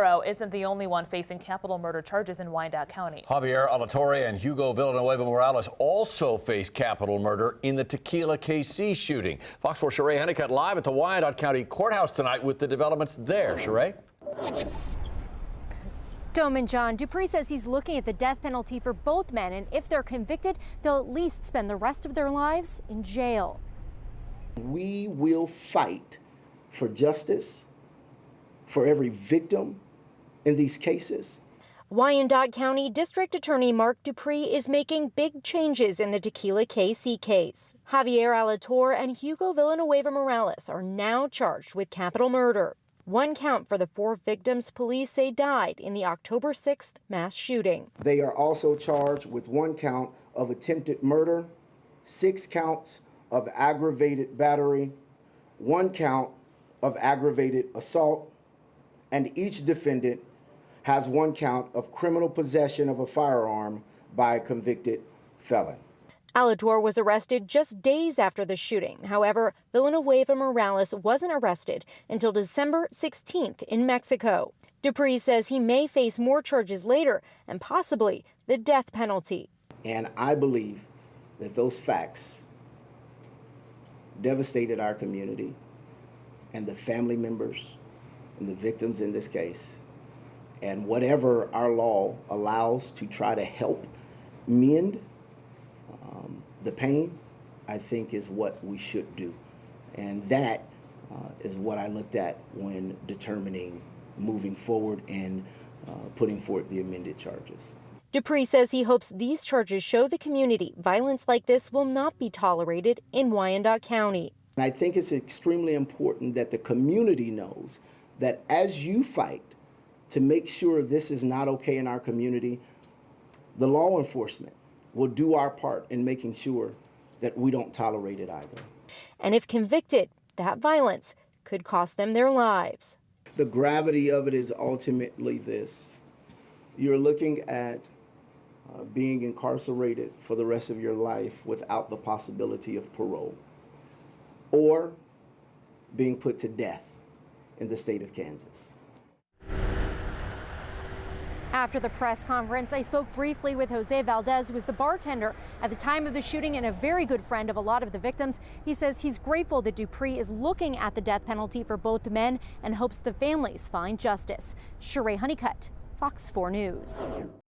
Isn't the only one facing capital murder charges in Wyandotte County. Javier Alatorre and Hugo Villanueva Morales also face capital murder in the Tequila KC shooting. Fox 4 Sheree Honeycutt live at the Wyandotte County Courthouse tonight with the developments there. Sheree? Dome and John, Dupree says he's looking at the death penalty for both men, and if they're convicted, they'll at least spend the rest of their lives in jail. We will fight for justice for every victim in these cases. Wyandotte County District Attorney Mark Dupree is making big changes in the Tequila KC case. Javier Alatorre and Hugo Villanueva Morales are now charged with capital murder. One count for the 4 victims police say died in the October 6th mass shooting. They are also charged with 1 count of attempted murder, 6 counts of aggravated battery, 1 count of aggravated assault, and each defendant has 1 count of criminal possession of a firearm by a convicted felon. Alatorre was arrested just days after the shooting. However, Villanueva Morales wasn't arrested until December 16th in Mexico. Dupree says he may face more charges later and possibly the death penalty. And I believe that those facts devastated our community and the family members and the victims in this case. And whatever our law allows to try to help mend the pain, I think is what we should do. And that is what I looked at when determining moving forward and putting forth the amended charges. Dupree says he hopes these charges show the community violence like this will not be tolerated in Wyandotte County. And I think it's extremely important that the community knows that as you fight to make sure this is not okay in our community, the law enforcement will do our part in making sure that we don't tolerate it either. And if convicted, that violence could cost them their lives. The gravity of it is ultimately this. You're looking at being incarcerated for the rest of your life without the possibility of parole, or being put to death in the state of Kansas. After the press conference, I spoke briefly with Jose Valdez, who was the bartender at the time of the shooting and a very good friend of a lot of the victims. He says he's grateful that Dupree is looking at the death penalty for both men and hopes the families find justice. Sheree Honeycutt, Fox 4 News.